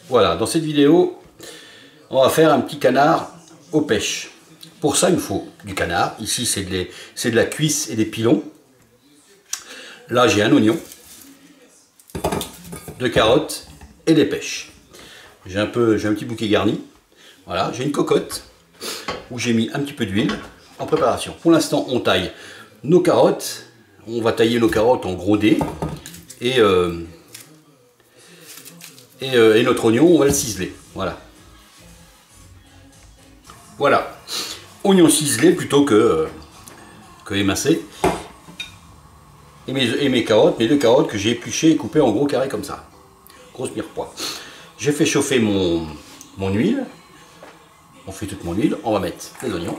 Voilà, dans cette vidéo, on va faire un petit canard aux pêches. Pour ça, il me faut du canard. Ici, c'est de la cuisse et des pilons. Là, j'ai un oignon, 2 carottes et des pêches. J'ai un petit bouquet garni. Voilà, j'ai une cocotte où j'ai mis un petit peu d'huile en préparation. Pour l'instant, on taille nos carottes. On va tailler nos carottes en gros dés. Et notre oignon, on va le ciseler. Voilà. Voilà. Oignon ciselé plutôt que émincé. Et mes carottes, mes 2 carottes que j'ai épluchées et coupées en gros carrés comme ça. Grosse mirepoix. J'ai fait chauffer mon huile. On fait toute mon huile. On va mettre les oignons.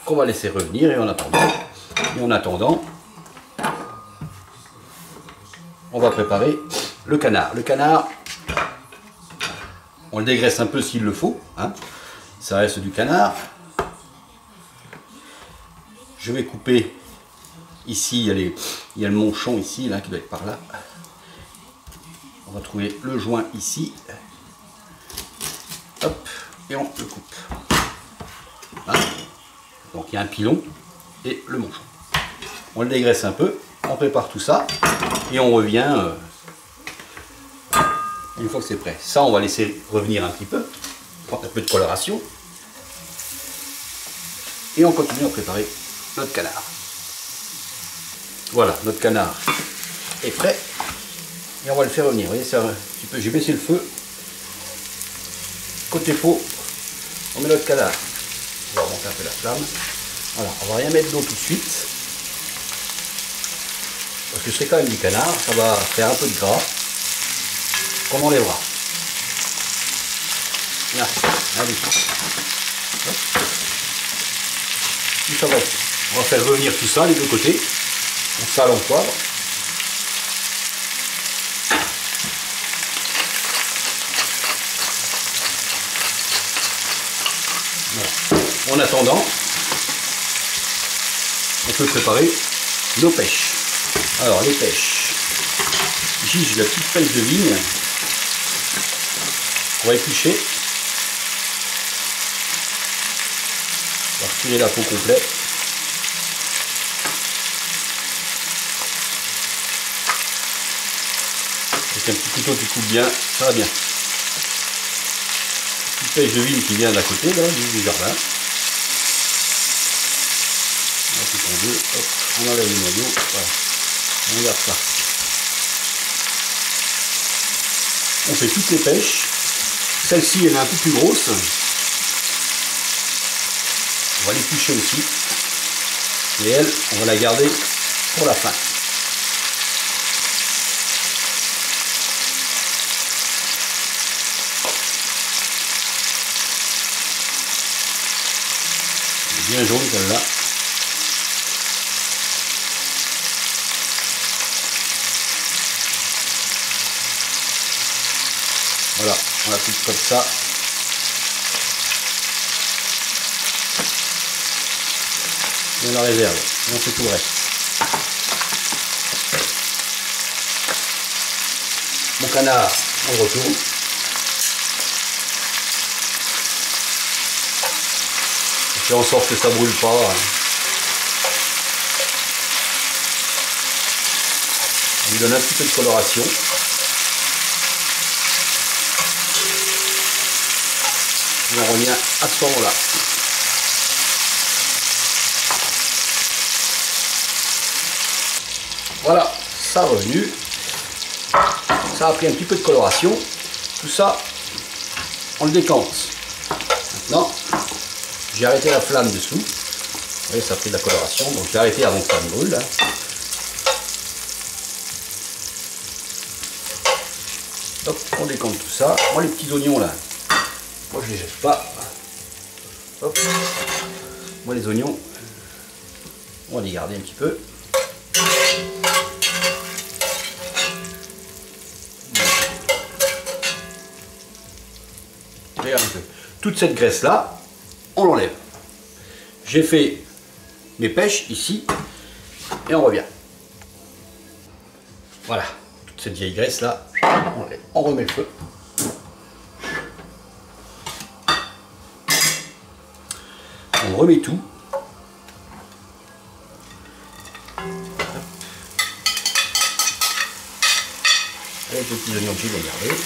Qu'on va laisser revenir. Et en attendant, on va préparer le canard. Le canard, on le dégraisse un peu s'il le faut. Hein. Ça reste du canard. Je vais couper. Ici, il y a le manchon ici, là, qui doit être par là. On va trouver le joint ici. Hop, et on le coupe. Voilà. Donc il y a un pilon et le manchon. On le dégraisse un peu, on prépare tout ça et on revient une fois que c'est prêt. Ça, on va laisser revenir un petit peu, prendre un peu de coloration. Et on continue à préparer notre canard. Voilà, notre canard est prêt. Et on va le faire revenir. Vous voyez, c'est un petit peu. J'ai baissé le feu. Côté pot, on met notre canard. On va remonter un peu la flamme. Voilà, on va rien mettre d'eau tout de suite. Parce que c'est quand même du canard. Ça va faire un peu de gras. Qu'on enlèvera. Là, allez. Tout ça va. On va faire revenir tout ça, les 2 côtés. On sale en poivre. Voilà. En attendant, on peut préparer nos pêches. Alors les pêches. Ici j'ai la petite pêche de vigne. On va éplucher. On va retirer la peau complète. Avec un petit couteau qui coupe bien, ça va bien. Petite pêche de vigne qui vient d'à côté, là, du jardin. On coupe en 2, hop, on enlève le noyau, voilà. On garde ça. On fait toutes les pêches. Celle-ci, elle est un peu plus grosse. On va l'éplucher aussi. Et elle, on va la garder pour la fin. Bien jaune celle-là. Voilà, on la coupe comme ça. Et on la réserve. Et on fait tout le reste. Mon canard, on le retourne. Je fais en sorte que ça brûle pas. On lui donne un petit peu de coloration. Et on revient à ce moment-là. Voilà, ça a revenu. Ça a pris un petit peu de coloration. Tout ça, on le décante. Maintenant, j'ai arrêté la flamme dessous. Vous voyez, ça fait de la coloration. Donc j'ai arrêté avant que ça me brûle. Hein. Hop, on décante tout ça. Moi, les petits oignons là, moi je les jette pas. Hop. Moi les oignons, on va les garder un petit peu. Regarde un peu. Toute cette graisse là, on l'enlève. J'ai fait mes pêches ici et on revient. Voilà, toute cette vieille graisse là, On remet le feu. On remet tout. Avec les petits oignons que j'ai gardés.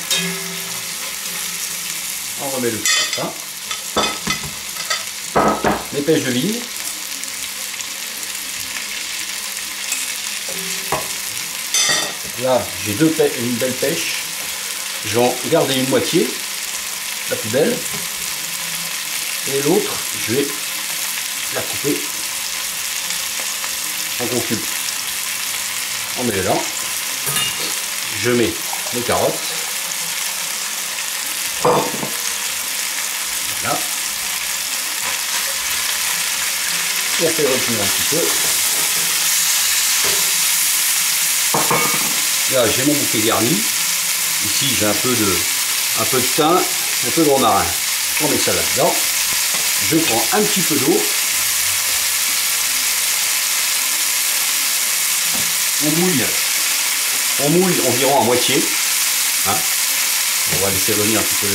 On remet le tout comme ça. Les pêches de vigne. Là, j'ai une belle pêche. Je vais en garder une moitié, la plus belle. Et l'autre, je vais la couper en gros cubes. On met dedans. Je mets les carottes. Voilà. Et on fait retenir un petit peu. Là, j'ai mon bouquet garni. Ici, j'ai un peu de thym, un peu de romarin. On met ça là-dedans. Je prends un petit peu d'eau. On mouille environ à moitié. Hein, on va laisser venir un petit peu.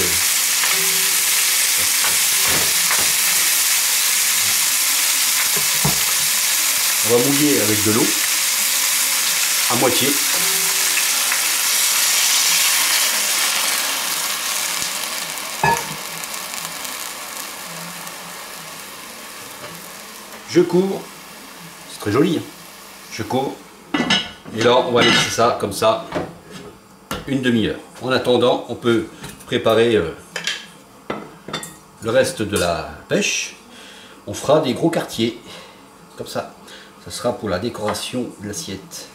On va mouiller avec de l'eau à moitié. Je couvre, c'est très joli, hein. Je couvre, et là on va laisser ça comme ça une demi-heure. En attendant, on peut préparer le reste de la pêche. On fera des gros quartiers, comme ça. Ça sera pour la décoration de l'assiette.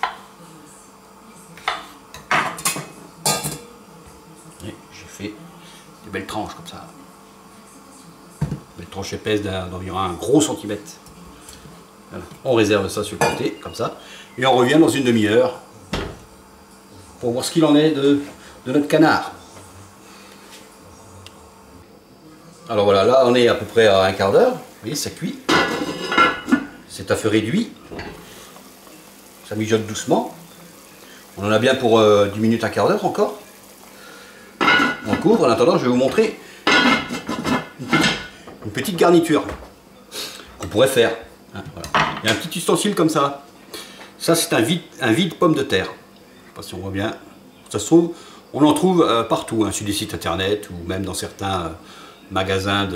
J'ai fait des belles tranches comme ça. Des belles tranches épaisses d'environ un gros centimètre. Voilà. On réserve ça sur le côté, comme ça. Et on revient dans une demi-heure pour voir ce qu'il en est de notre canard. Alors voilà, là on est à peu près à un quart d'heure. Vous voyez, ça cuit. C'est à feu réduit. Ça mijote doucement. On en a bien pour 10 minutes, un quart d'heure encore. On couvre. En attendant, je vais vous montrer une petite garniture qu'on pourrait faire. Hein, voilà. Il y a un petit ustensile comme ça. Ça, c'est un vide pomme de terre. Je ne sais pas si on voit bien. Ça se trouve, on en trouve partout, hein, sur des sites internet ou même dans certains magasins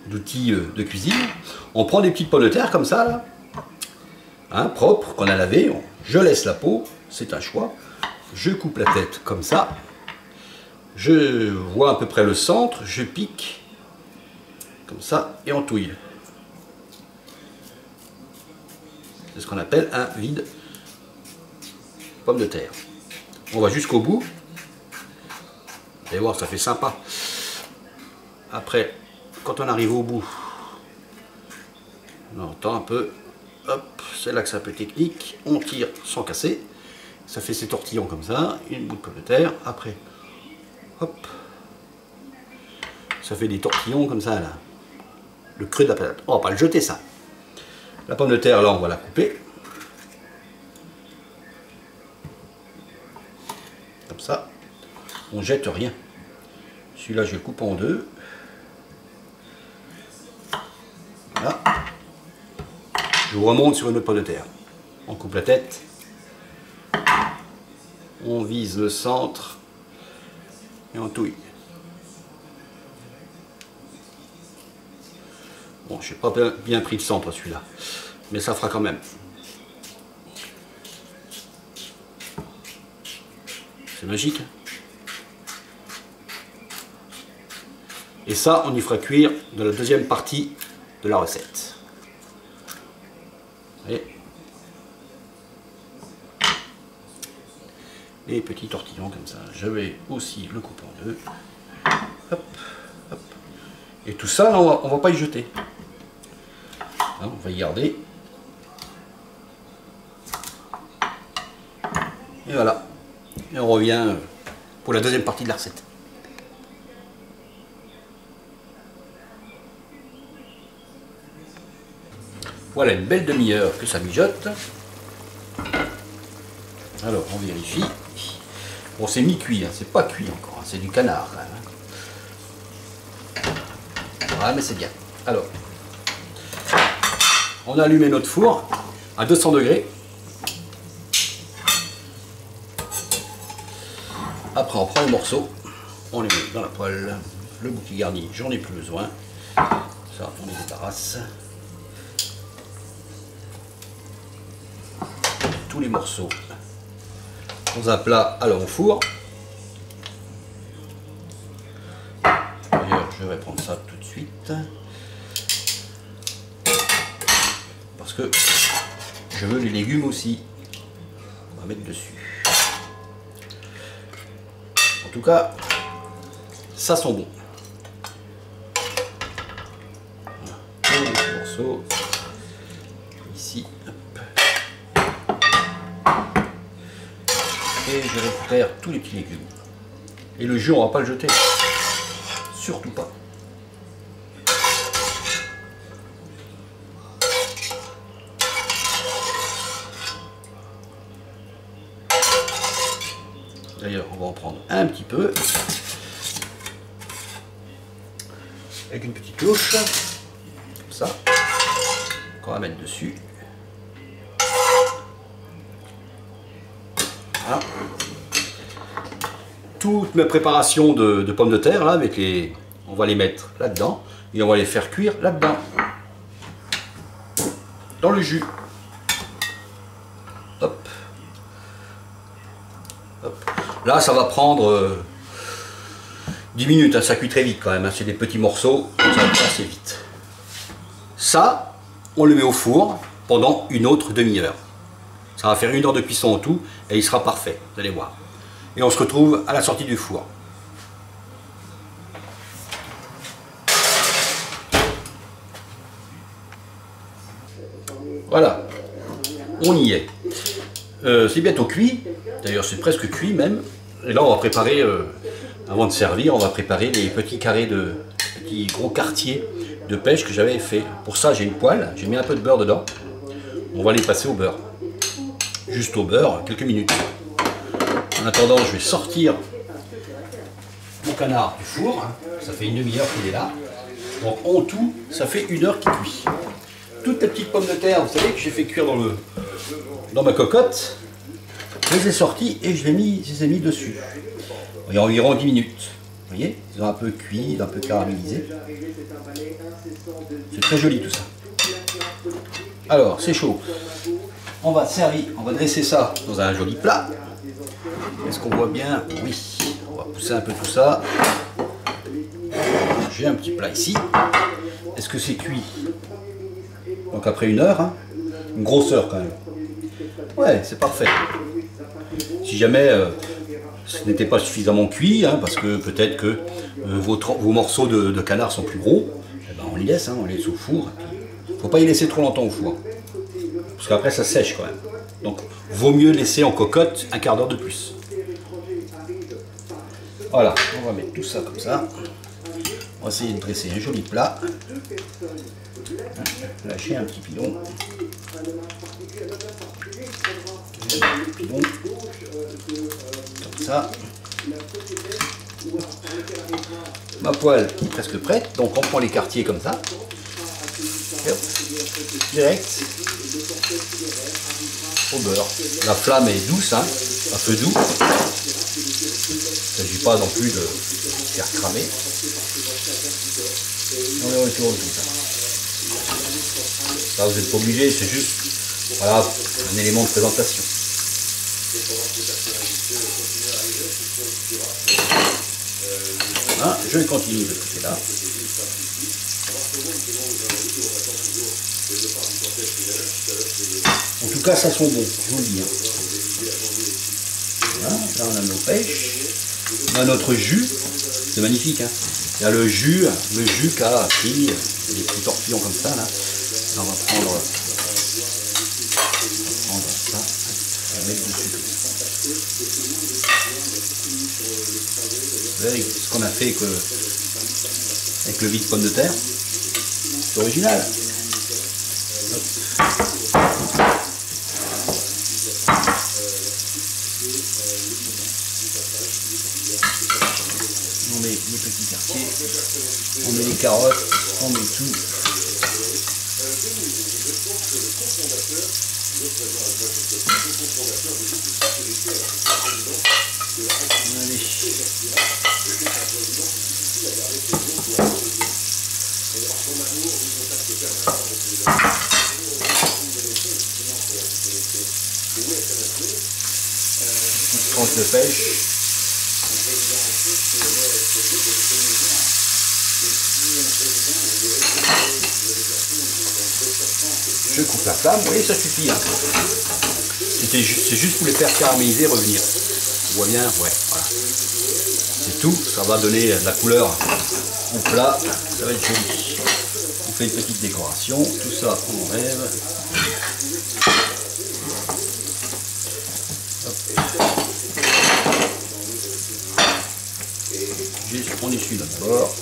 d'outils de cuisine. On prend des petites pommes de terre comme ça, là, hein, propres, qu'on a lavé. Je laisse la peau, c'est un choix. Je coupe la tête comme ça. Je vois à peu près le centre, je pique comme ça et on touille. C'est ce qu'on appelle un vide pomme de terre. On va jusqu'au bout. Vous allez voir, ça fait sympa. Après, quand on arrive au bout, on entend un peu. Hop, c'est là que c'est un peu technique. On tire sans casser. Ça fait ces tortillons comme ça. Une bout de pomme de terre. Après, hop. Ça fait des tortillons comme ça, là. Le creux de la patate. On va pas le jeter, ça. La pomme de terre, là, on va la couper. Comme ça. On jette rien. Celui-là, je le coupe en deux. Voilà. Je vous remonte sur une autre pomme de terre. On coupe la tête. On vise le centre. Et on touille. Bon, je n'ai pas bien pris le centre celui-là, mais ça fera quand même. C'est magique. Et ça, on y fera cuire dans la deuxième partie de la recette. Vous voyez ? Les petits tortillons comme ça. Je vais aussi le couper en deux. Hop, hop. Et tout ça, là, on va pas y jeter. On va y garder. Et voilà. Et on revient pour la deuxième partie de la recette. Voilà une belle demi-heure que ça mijote. Alors on vérifie. Bon, c'est mi-cuit, hein, c'est pas cuit encore, hein, c'est du canard. Quand même, hein. Ouais, mais c'est bien. Alors, on a allumé notre four à 200 degrés. Après, on prend les morceaux, on les met dans la poêle. Le bouquet garni, j'en ai plus besoin. Ça, on les débarrasse. Tous les morceaux dans un plat, alors au four. D'ailleurs, je vais prendre ça tout de suite. Parce que je veux les légumes aussi. On va mettre dessus. En tout cas, ça sent bon. Voilà. Les morceaux. Ici. Hop. Et je récupère tous les petits légumes. Et le jus, on va pas le jeter. Surtout pas. D'ailleurs, on va en prendre un petit peu. Avec une petite louche. Comme ça. Qu'on va mettre dessus. Voilà. Toutes mes préparations de pommes de terre, là, avec les, on va les mettre là-dedans. Et on va les faire cuire là-dedans. Dans le jus. Hop. Hop. Là, ça va prendre 10 minutes, hein, ça cuit très vite quand même, hein, c'est des petits morceaux, ça va passer vite. Ça, on le met au four pendant une autre demi-heure. Ça va faire 1 heure de cuisson en tout, et il sera parfait, vous allez voir. Et on se retrouve à la sortie du four. Voilà, on y est. C'est bientôt cuit, d'ailleurs c'est presque cuit même. Et là on va préparer, avant de servir, on va préparer les petits carrés de petits gros quartiers de pêche que j'avais fait. Pour ça j'ai une poêle, j'ai mis un peu de beurre dedans. On va les passer au beurre. Juste au beurre, quelques minutes. En attendant, je vais sortir mon canard du four. Ça fait une demi-heure qu'il est là. Donc en tout, ça fait 1 heure qu'il cuit. Toutes les petites pommes de terre, vous savez, que j'ai fait cuire dans ma cocotte, je les ai sorties et je les ai mis dessus. Il y a environ 10 minutes. Vous voyez, ils ont un peu cuit, un peu caramélisé. C'est très joli tout ça. Alors, c'est chaud. On va servir, on va dresser ça dans un joli plat. Est-ce qu'on voit bien? Oui. On va pousser un peu tout ça. J'ai un petit plat ici. Est-ce que c'est cuit? Donc après 1 heure, hein, une grosse heure quand même. Ouais, c'est parfait. Si jamais ce n'était pas suffisamment cuit, hein, parce que peut-être que vos morceaux de canard sont plus gros, eh ben on les laisse, hein, on les laisse au four. Il ne faut pas y laisser trop longtemps au four. Parce qu'après ça sèche quand même. Donc vaut mieux laisser en cocotte 1/4 d'heure de plus. Voilà, on va mettre tout ça comme ça. On va essayer de dresser un joli plat. Lâcher un petit pilon. Un petit pilon. Comme ça. Ma poêle est presque prête, donc on prend les quartiers comme ça. Et hop, direct au beurre. La flamme est douce, hein, un peu doux. Il ne s'agit pas non plus de faire cramer. On les retourne tout ça. Ça, vous n'êtes pas obligé, c'est juste voilà, un élément de présentation. Voilà, je continue de pousser là. En tout cas, ça sent bon, je vous le dis. Voilà, là, on a nos pêches. On a notre jus. C'est magnifique. Hein. Il y a le jus qu'a pris des petits tortillons comme ça. Là, là on va prendre ça. On va mettre dessus. Vous voyez ce qu'on a fait avec le vide pomme de terre. C'est original. Hop. On met les petits quartiers, on met les carottes, on met tout. Allez. Une tranche de pêche. Je coupe la flamme, vous voyez, ça suffit. Hein. C'est juste pour les faire caraméliser, revenir. On voit bien, ouais, voilà. C'est tout, ça va donner de la couleur au plat, ça va être joli. On fait une petite décoration, tout ça on enlève. On essuie notre bord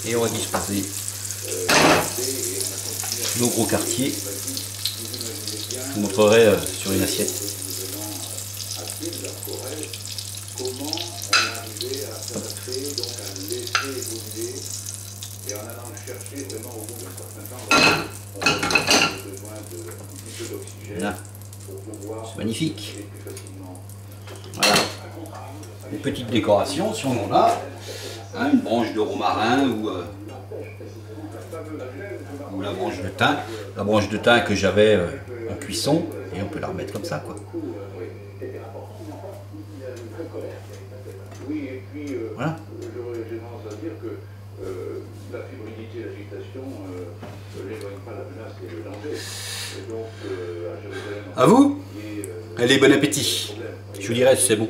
et on va disposer nos gros quartiers. Je vous montrerai sur une assiette. Là, c'est magnifique. Voilà. Une petite décoration si on en a, hein, une branche de romarin ou la branche de thym. La branche de thym que j'avais en cuisson, et on peut la remettre comme ça, quoi. Voilà. À vous, allez, bon appétit. Je vous dirai si c'est bon.